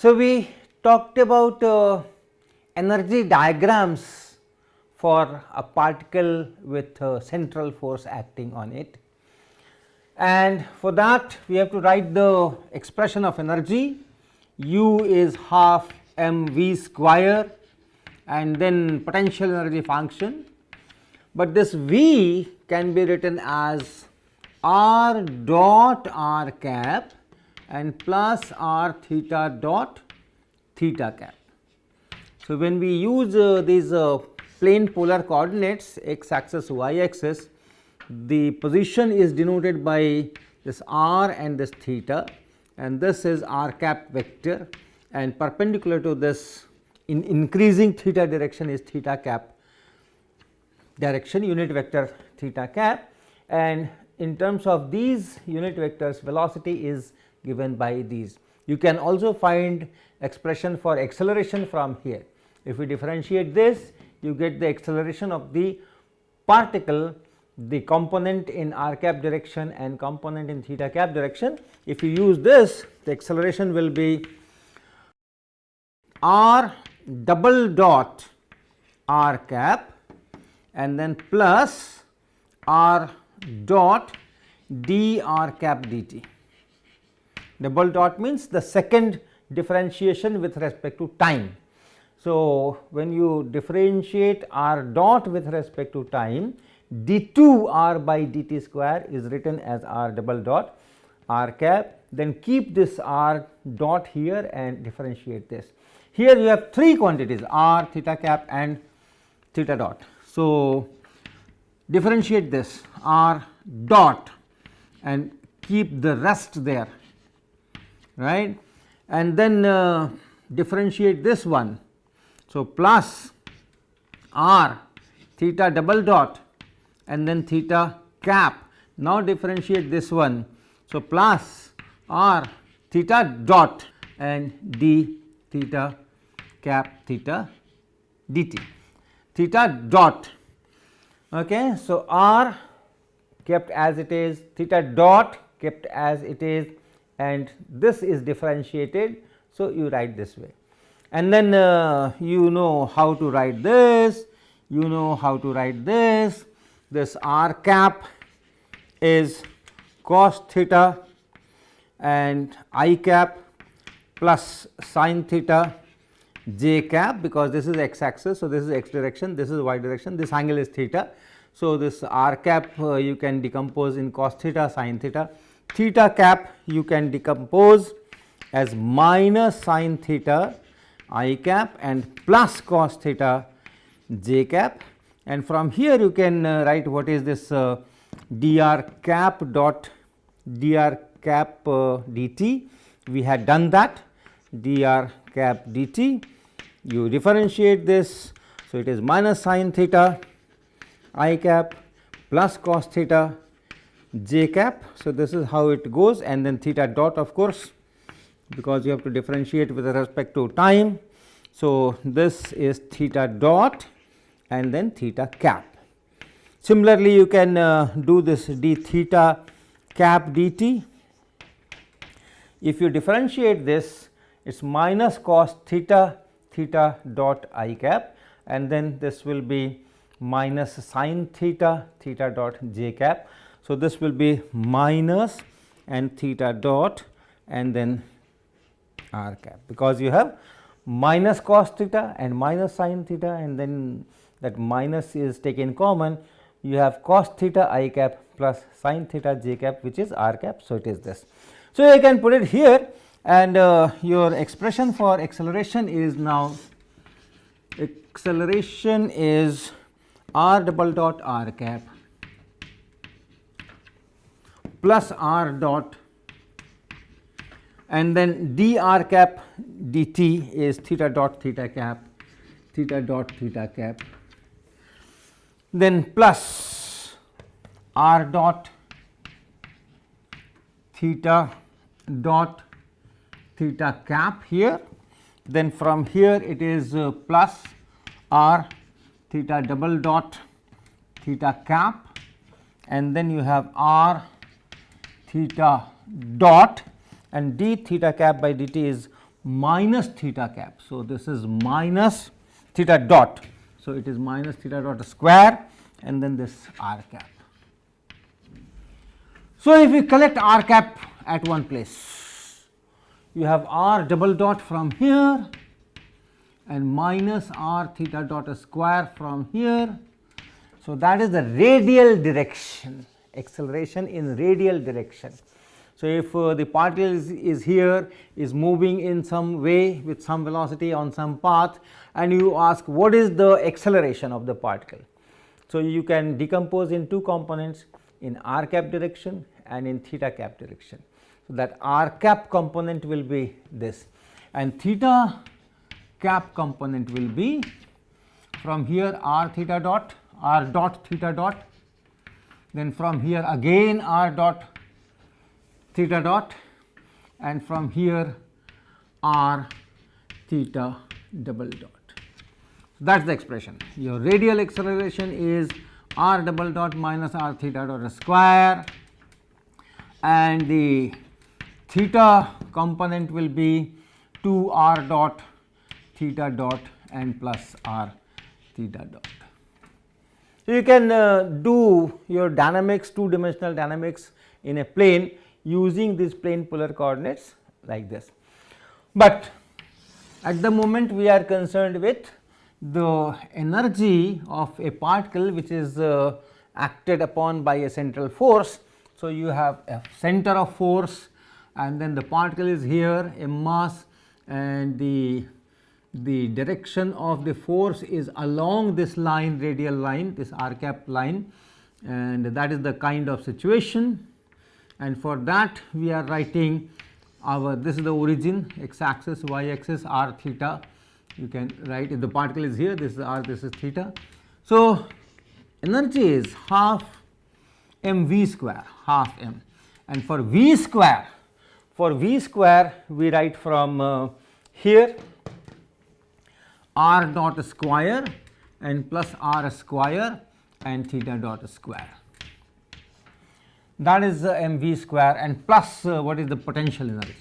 So, we talked about energy diagrams for a particle with central force acting on it, and for that we have to write the expression of energy. U is half mv square and then potential energy function, but this V can be written as r dot r cap and plus r theta dot theta cap. So, when we use these plane polar coordinates x axis y axis, the position is denoted by this r and this theta, and this is r cap vector, and perpendicular to this in increasing theta direction is theta cap direction, unit vector theta cap, and in terms of these unit vectors velocity is given by these. You can also find expression for acceleration from here. If we differentiate this, you get the acceleration of the particle, the component in r cap direction and component in theta cap direction. If you use this, the acceleration will be r double dot r cap and then plus r dot d r cap dt. Double dot means the second differentiation with respect to time. So, when you differentiate r dot with respect to time, d2 r by dt square is written as r double dot r cap, then keep this r dot here and differentiate this. Here you have three quantities r, theta cap and theta dot. So, differentiate this r dot and keep the rest there, right, and then differentiate this one. So, plus r theta double dot and then theta cap. Now, differentiate this one. So, plus r theta dot and d theta cap theta dt, theta dot. Okay. So, r kept as it is, theta dot kept as it is, and this is differentiated. So, you write this way, and then you know how to write this, you know how to write this. This r cap is cos theta and I cap plus sin theta j cap, because this is x axis. So, this is x direction, this is y direction, this angle is theta. So, this r cap you can decompose in cos theta, sin theta. Theta cap you can decompose as minus sin theta I cap and plus cos theta j cap, and from here you can write what is this dr cap dot dr cap dt. We had done that, dr cap dt. You differentiate this. So, it is minus sin theta I cap plus cos theta j cap. So, this is how it goes, and then theta dot, of course, because you have to differentiate with respect to time. So, this is theta dot and then theta cap. Similarly, you can do this d theta cap dt. If you differentiate this, it is minus cos theta theta dot I cap, and then this will be minus sin theta theta dot j cap. So, this will be minus and theta dot and then r cap, because you have minus cos theta and minus sin theta, and then that minus is taken common, you have cos theta I cap plus sin theta j cap, which is r cap. So, it is this. So, you can put it here, and your expression for acceleration is now, acceleration is r double dot r cap plus r dot and then dr cap dt is theta dot theta cap, theta dot theta cap, then plus r dot theta dot theta cap here, then from here it is plus r theta double dot theta cap, and then you have r theta dot, and d theta cap by dt is minus theta cap. So, this is minus theta dot. So, it is minus theta dot square and then this r cap. So, if we collect r cap at one place, you have r double dot from here and minus r theta dot square from here. So, that is the radial direction, acceleration in radial direction. So, if the particle is here, is moving in some way with some velocity on some path, and you ask what is the acceleration of the particle. So, you can decompose in two components, in r cap direction and in theta cap direction. So, that r cap component will be this, and theta cap component will be from here r theta dot, r dot theta dot, then from here again r dot theta dot, and from here r theta double dot. That is the expression. Your radial acceleration is r double dot minus r theta dot square, and the theta component will be 2 r dot theta dot and plus r theta dot. So, you can do your dynamics, two dimensional dynamics in a plane using these plane polar coordinates like this. But at the moment we are concerned with the energy of a particle which is acted upon by a central force. So, you have a center of force and then the particle is here, a mass, and the direction of the force is along this line, radial line, this r cap line, and that is the kind of situation. And for that we are writing our, this is the origin, x axis, y axis, r theta. You can write, if the particle is here, this is r, this is theta. So, energy is half m v square, half m, and for v square we write from here r dot square and plus r square and theta dot square. That is m v square and plus what is the potential energy,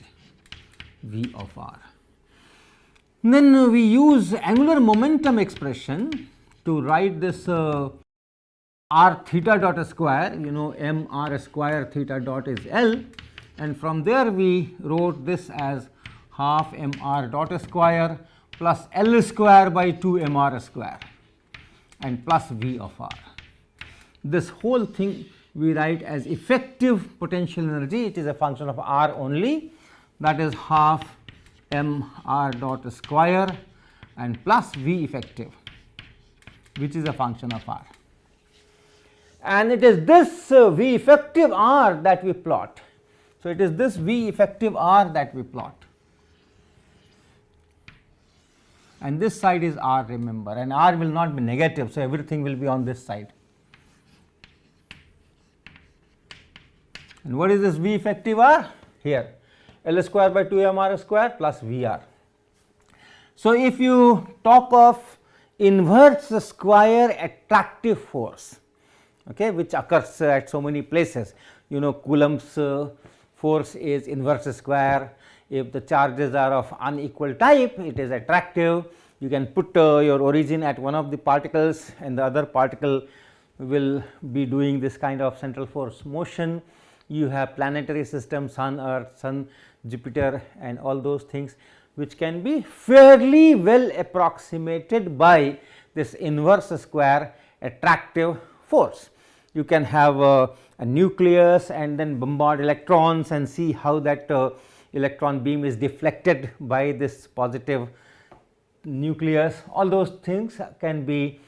v of r. Then we use angular momentum expression to write this r theta dot square, you know, m r square theta dot is L, and from there we wrote this as half m r dot square plus L square by 2 m r square and plus v of r. This whole thing we write as effective potential energy, it is a function of r only, that is half m r dot square and plus v effective, which is a function of r. And it is this v effective r that we plot. So, it is this v effective r that we plot, and this side is r, remember, and r will not be negative. So, everything will be on this side. And what is this v effective r? Here, L square by 2 m r square plus v r. So, if you talk of inverse square attractive force, okay, which occurs at so many places, you know, Coulomb's force is inverse square. If the charges are of unequal type, it is attractive. You can put your origin at one of the particles and the other particle will be doing this kind of central force motion. You have planetary system, sun, earth, sun, Jupiter, and all those things which can be fairly well approximated by this inverse square attractive force. You can have a nucleus and then bombard electrons and see how that electron beam is deflected by this positive nucleus. All those things can be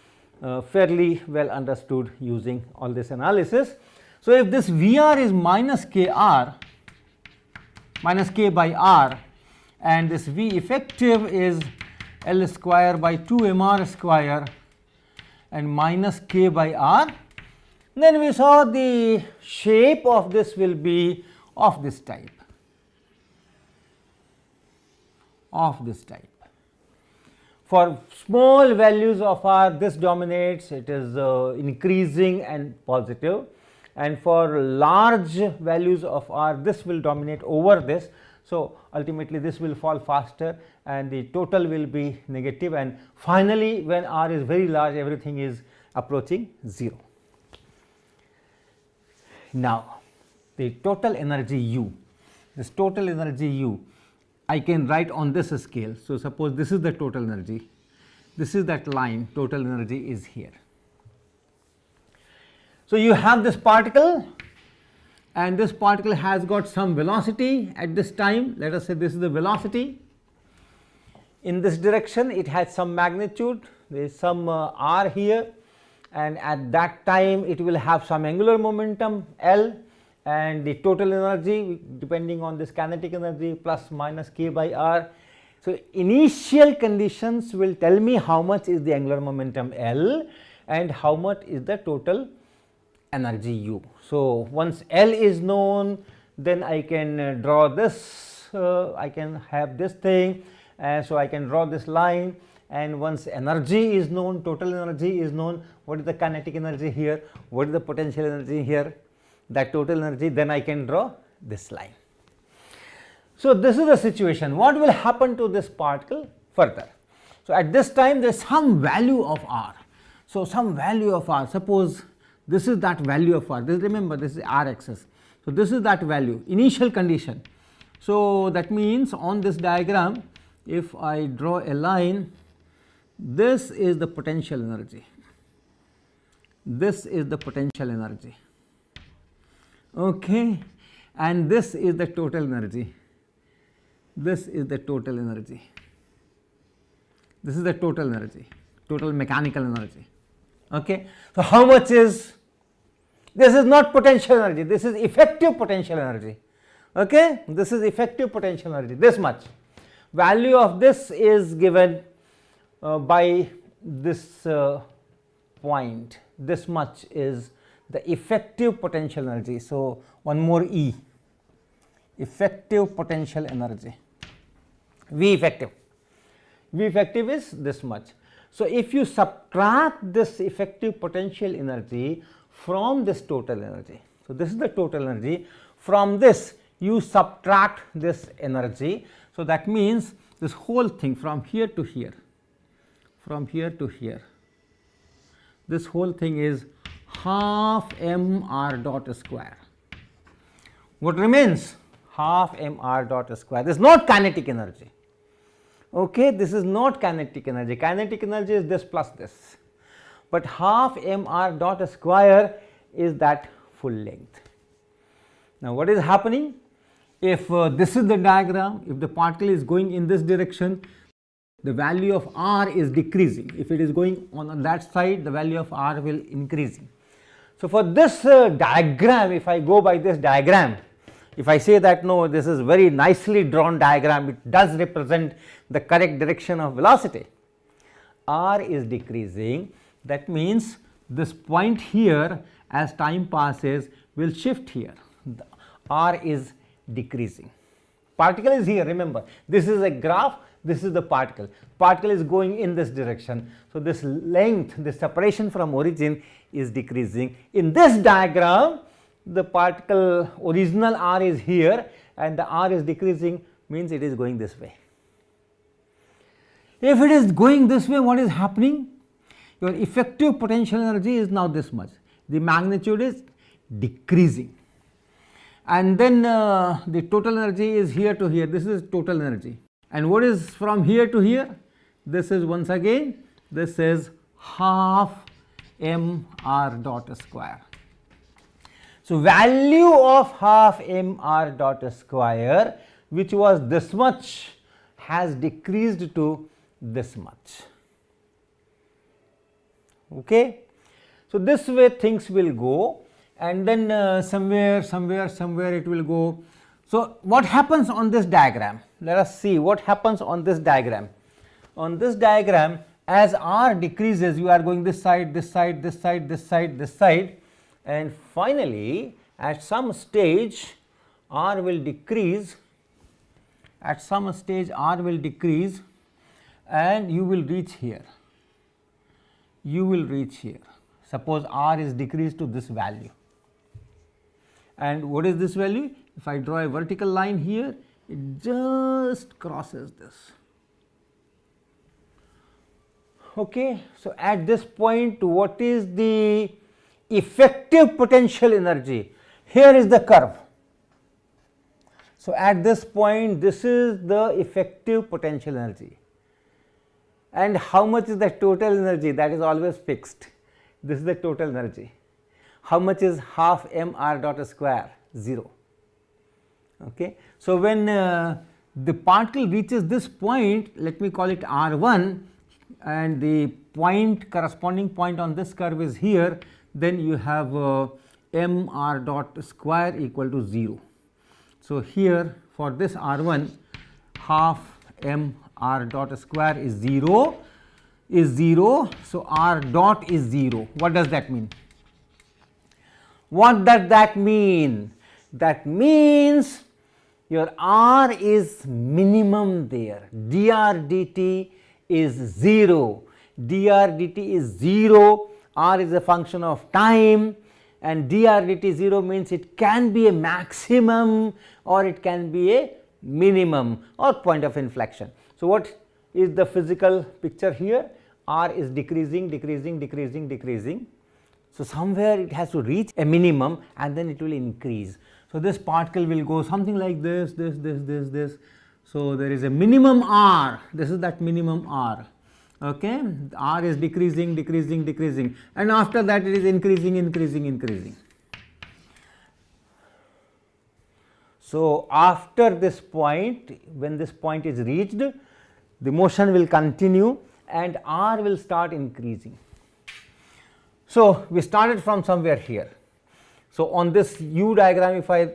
fairly well understood using all this analysis. So, if this V r is minus k r, minus k by r, and this V effective is L square by 2 m r square and minus k by r, then we saw the shape of this will be of this type, of this type. For small values of r, this dominates, it is increasing and positive, and for large values of r this will dominate over this. So, ultimately this will fall faster and the total will be negative, and finally, when r is very large everything is approaching 0. Now, the total energy U, this total energy U I can write on this scale. So, suppose this is the total energy, this is that line, total energy is here. So, you have this particle and this particle has got some velocity at this time, let us say this is the velocity. In this direction it has some magnitude, there is some r here, and at that time it will have some angular momentum L, and the total energy depending on this kinetic energy plus minus k by r. So, initial conditions will tell me how much is the angular momentum L and how much is the total energy U. So, once L is known, then I can draw this, I can have this thing, so I can draw this line, and once energy is known, total energy is known, what is the kinetic energy here, what is the potential energy here, that total energy, then I can draw this line. So, this is the situation. What will happen to this particle further? So, at this time there is some value of r. So, some value of r, suppose this is that value of r, this, remember this is r axis. So, this is that value, initial condition. So, that means on this diagram if I draw a line, this is the potential energy, this is the potential energy, okay, and this is the total energy, this is the total energy, this is the total energy, total mechanical energy. Okay. So, how much is, this is not potential energy, this is effective potential energy, okay, this is effective potential energy, this much. Value of this is given by this point, this much is the effective potential energy. So, one more E, effective potential energy, V effective, V effective is this much. So, if you subtract this effective potential energy from this total energy, so this is the total energy, from this you subtract this energy. So, that means this whole thing from here to here, from here to here, this whole thing is half m r dot square. What remains? Half m r dot square. This is not kinetic energy. Okay, this is not kinetic energy. Kinetic energy is this plus this, but half m r dot square is that full length. Now, what is happening? If this is the diagram, if the particle is going in this direction, the value of r is decreasing. If it is going on that side, the value of r will increasing. So, for this diagram, if I go by this diagram, if I say that no, this is very nicely drawn diagram, it does represent the correct direction of velocity, r is decreasing, that means this point here as time passes will shift here, the r is decreasing. Particle is here, remember this is a graph, this is the particle, particle is going in this direction. So, this length, the separation from origin is decreasing. In this diagram, the particle original r is here and the r is decreasing, means it is going this way. If it is going this way, what is happening? Your effective potential energy is now this much, the magnitude is decreasing, and then the total energy is here to here, this is total energy, and what is from here to here? This is once again, this is half m r dot square. So, value of half m r dot square, which was this much, has decreased to this much. Okay. So, this way things will go, and then somewhere it will go. So, what happens on this diagram? Let us see what happens on this diagram. On this diagram, as r decreases, you are going this side, this side, this side, this side, this side, and finally at some stage r will decrease, at some stage r will decrease, and you will reach here, you will reach here. Suppose r is decreased to this value, and what is this value? If I draw a vertical line here, it just crosses this. Okay. So, at this point, what is the effective potential energy? Here is the curve. So, at this point, this is the effective potential energy, and how much is the total energy? That is always fixed. This is the total energy. How much is half m r dot square? 0. Okay. So, when the particle reaches this point, let me call it r1, and the point, corresponding point on this curve is here, then you have m r dot square equal to 0. So, here for this r1, half m r dot square is 0, so r dot is 0. What does that mean? What does that mean? That means your r is minimum there, dr dt is 0, dr dt is 0, r is a function of time, and dr dt 0 means it can be a maximum or it can be a minimum or point of inflection. So, what is the physical picture here? R is decreasing, decreasing, decreasing, decreasing. So, somewhere it has to reach a minimum and then it will increase. So, this particle will go something like this, this. So, there is a minimum r, this is that minimum r. Okay. R is decreasing, decreasing, decreasing, and after that it is increasing, increasing, increasing. So, after this point, when this point is reached, the motion will continue and r will start increasing. So, we started from somewhere here. So, on this u diagram, if I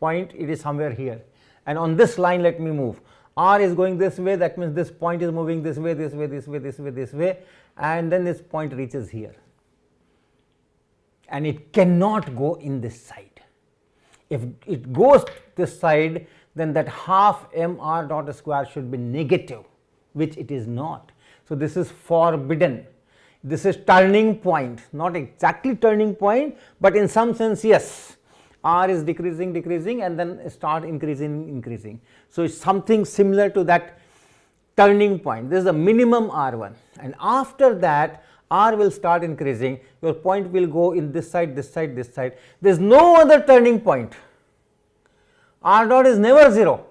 point, it is somewhere here, and on this line let me move. R is going this way, that means this point is moving this way, this way, this way, this way, this way, and then this point reaches here, and it cannot go in this side. If it goes this side, then that half m r dot square should be negative, which it is not. So, this is forbidden. This is turning point, not exactly turning point, but in some sense yes, r is decreasing, decreasing, and then start increasing, increasing. So, it is something similar to that turning point. This is the minimum r1, and after that r will start increasing. Your point will go in this side, this side, this side. There is no other turning point. R dot is never 0.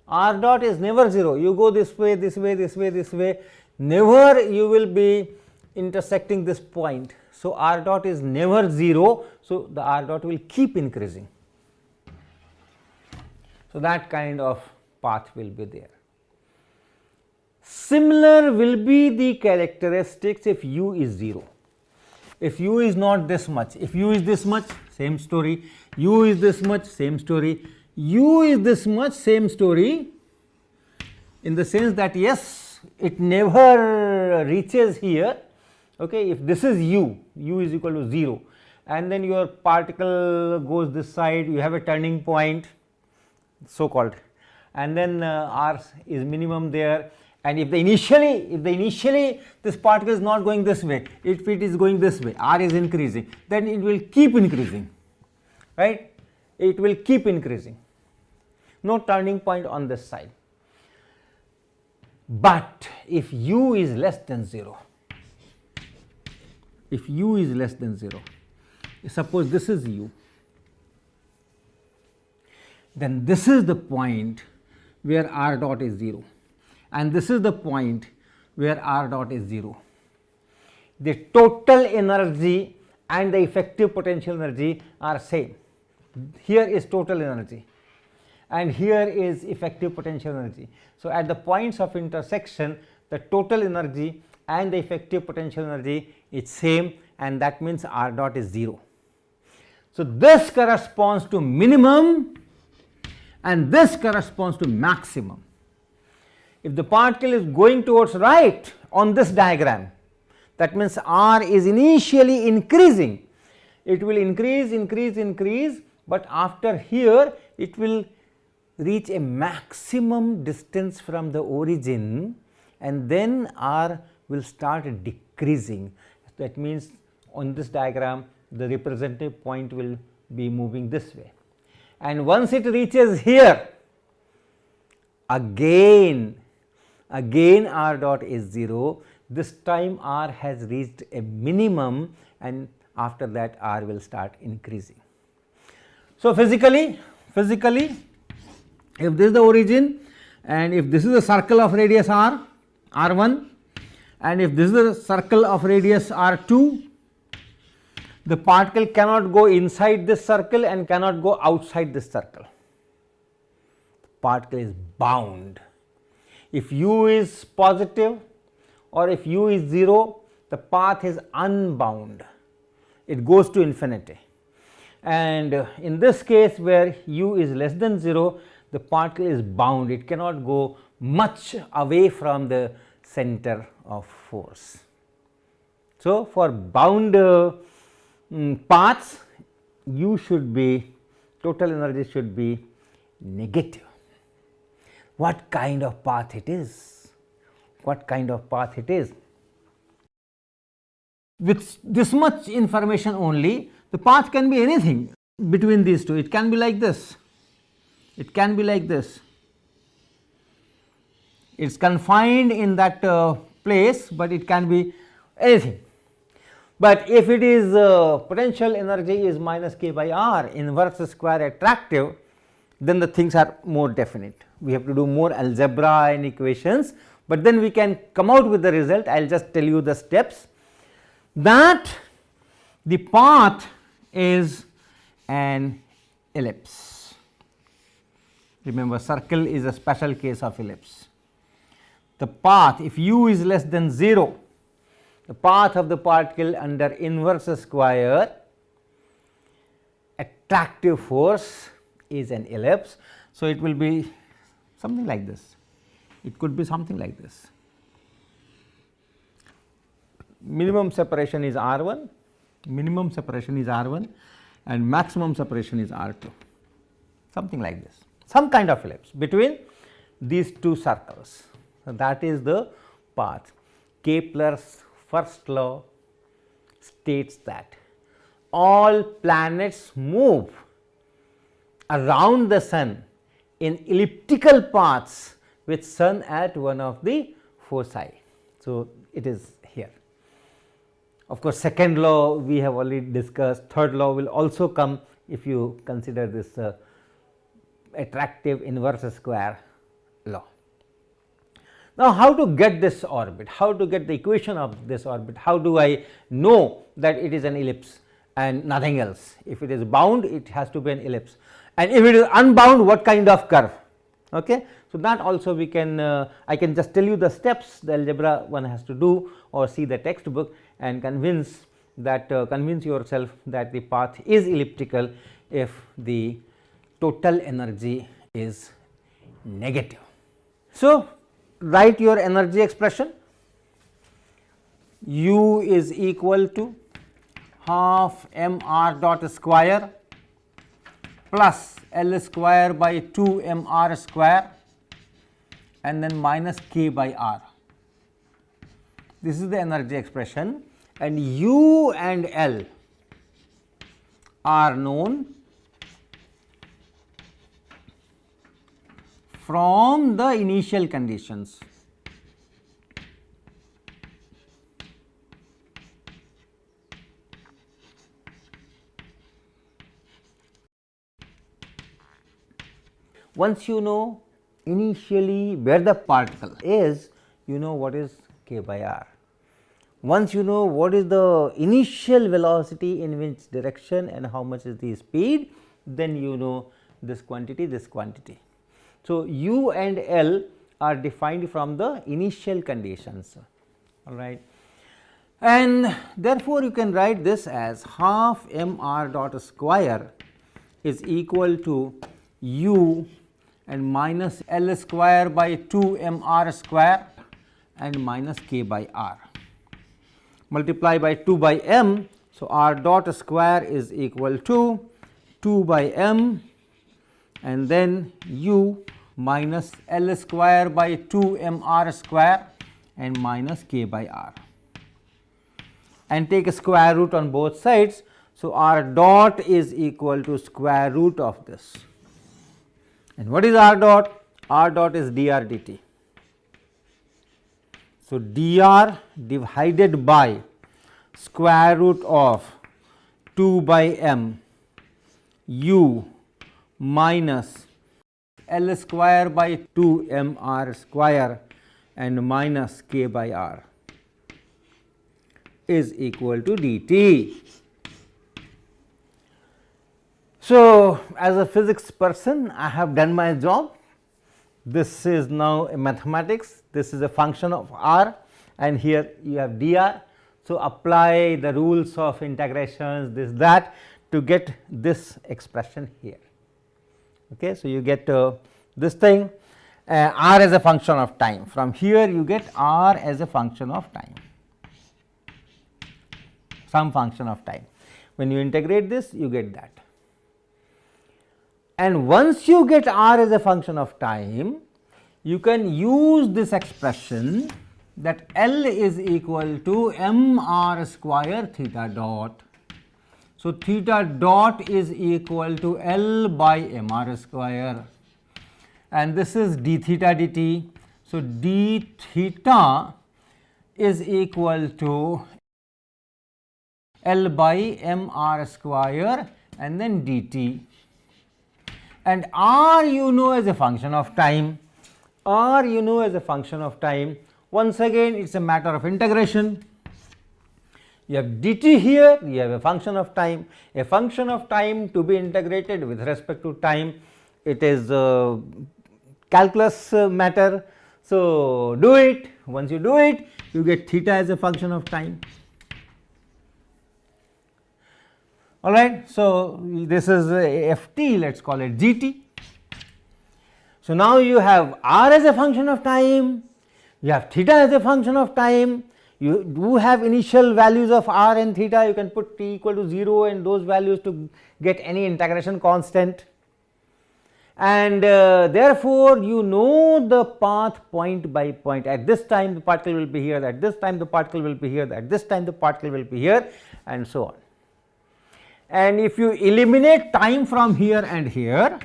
R dot is never 0. You go this way, this way, this way, this way. Never you will be intersecting this point. So, r dot is never 0. So, the r dot will keep increasing. So, that kind of path will be there. Similar will be the characteristics if u is 0. If u is not this much, if u is this much, same story, u is this much, same story, u is this much, same story, in the sense that yes, it never reaches here. Okay, if this is u, u is equal to 0, and then your particle goes this side, you have a turning point, so called, and then r is minimum there, and if the initially this particle is not going this way, if it is going this way, r is increasing, then it will keep increasing, right, it will keep increasing, no turning point on this side. But if u is less than 0, if u is less than 0, suppose this is u, then this is the point where r dot is 0, and this is the point where r dot is 0. The total energy and the effective potential energy are same. Here is total energy and here is effective potential energy. So, at the points of intersection, the total energy and the effective potential energy is same, and that means r dot is 0. So, this corresponds to minimum and this corresponds to maximum. If the particle is going towards right on this diagram, that means r is initially increasing, it will increase, increase, increase, but after here it will reach a maximum distance from the origin, and then r will start decreasing. That means on this diagram the representative point will be moving this way, and once it reaches here, again r dot is 0. This time r has reached a minimum, and after that r will start increasing. So, physically if this is the origin, and if this is a circle of radius r, r1, and if this is a circle of radius r2, the particle cannot go inside this circle and cannot go outside this circle. The particle is bound. If u is positive or if u is 0, the path is unbound, it goes to infinity. And in this case where u is less than 0, the particle is bound, it cannot go much away from the center of force. So, for bound paths, u should be, total energy should be negative. What kind of path it is? What kind of path it is? With this much information only, the path can be anything between these two. It can be like this, it can be like this. It is confined in that place, but it can be anything. But if it is potential energy is minus k by r, inverse square attractive, then the things are more definite. We have to do more algebra and equations, but then we can come out with the result. I will just tell you the steps, that the path is an ellipse. Remember, circle is a special case of ellipse. The path, if u is less than 0, the path of the particle under inverse square attractive force is an ellipse. So, it will be something like this, it could be something like this. Minimum separation is r1, minimum separation is r1, and maximum separation is r2, something like this, some kind of ellipse between these two circles. So, that is the path. Kepler's first law states that all planets move around the sun in elliptical paths with sun at one of the foci. So, it is here. Of course, second law we have already discussed, third law will also come if you consider this attractive inverse square law. Now, how to get this orbit? How to get the equation of this orbit? How do I know that it is an ellipse and nothing else? If it is bound, it has to be an ellipse, and if it is unbound, what kind of curve? Okay. So, that also we can I can just tell you the steps, the algebra one has to do, or see the textbook and convince that convince yourself that the path is elliptical if the total energy is negative. So, write your energy expression. U is equal to half m r dot square plus L square by 2 m r square and then minus k by r. This is the energy expression, and U and L are known from the initial conditions. Once you know initially where the particle is, you know what is k by r. Once you know what is the initial velocity in which direction and how much is the speed, then you know this quantity, this quantity. So, U and L are defined from the initial conditions, all right, and therefore, you can write this as half m r dot square is equal to U and minus L square by 2 m r square and minus k by r, multiply by 2 by m. So, r dot square is equal to 2 by m and then U minus L square by 2 m r square and minus k by r, and take a square root on both sides. So, r dot is equal to square root of this, and what is r dot? R dot is dr dt. So, dr divided by square root of 2 by m u minus L square by 2 m r square and minus k by r is equal to dt. So, as a physics person, I have done my job. This is now a mathematics, this is a function of r, and here you have dr. So, apply the rules of integrations, this that, to get this expression here. Okay. So, you get this thing r as a function of time. From here you get r as a function of time, some function of time. When you integrate this, you get that. And once you get r as a function of time, you can use this expression that L is equal to m r square theta dot. So, theta dot is equal to L by m r square, and this is d theta dt. So, d theta is equal to L by m r square and then dt, and r you know as a function of time, r you know as a function of time. Once again, it is a matter of integration. You have dt here, you have a function of time. A function of time to be integrated with respect to time, it is calculus matter. So, do it. Once you do it, you get theta as a function of time. All right. So, this is f t, let us call it g t. So, now you have r as a function of time, you have theta as a function of time. You do have initial values of r and theta, you can put t equal to 0 and those values to get any integration constant, and therefore, you know the path point by point. At this time the particle will be here, at this time the particle will be here, at this time the particle will be here, and so on. And if you eliminate time from here and here,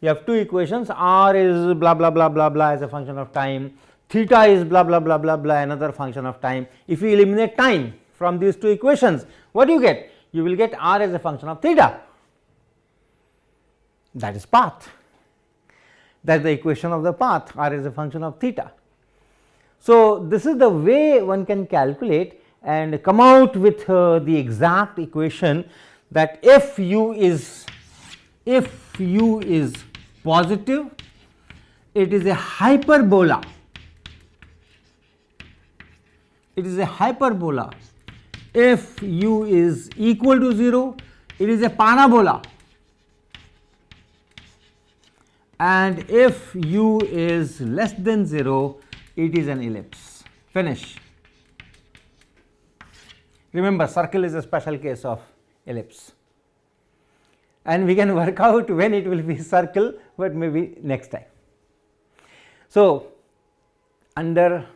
you have two equations, r is blah blah blah blah blah as a function of time, theta is blah blah blah blah blah another function of time. If you eliminate time from these two equations, what do you get? You will get r as a function of theta, that is path, that is the equation of the path, r is a function of theta. So, this is the way one can calculate and come out with the exact equation that if u is positive, it is a hyperbola. It is a hyperbola. If u is equal to 0, it is a parabola, and if u is less than 0, it is an ellipse. Finish. Remember, circle is a special case of ellipse, and we can work out when it will be circle, but maybe next time. So, under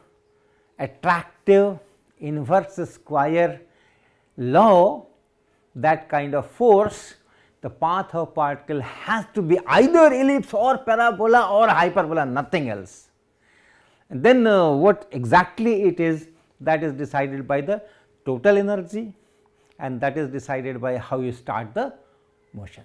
attractive inverse square law, that kind of force, the path of particle has to be either ellipse or parabola or hyperbola, nothing else. And then what exactly it is, that is decided by the total energy, and that is decided by how you start the motion.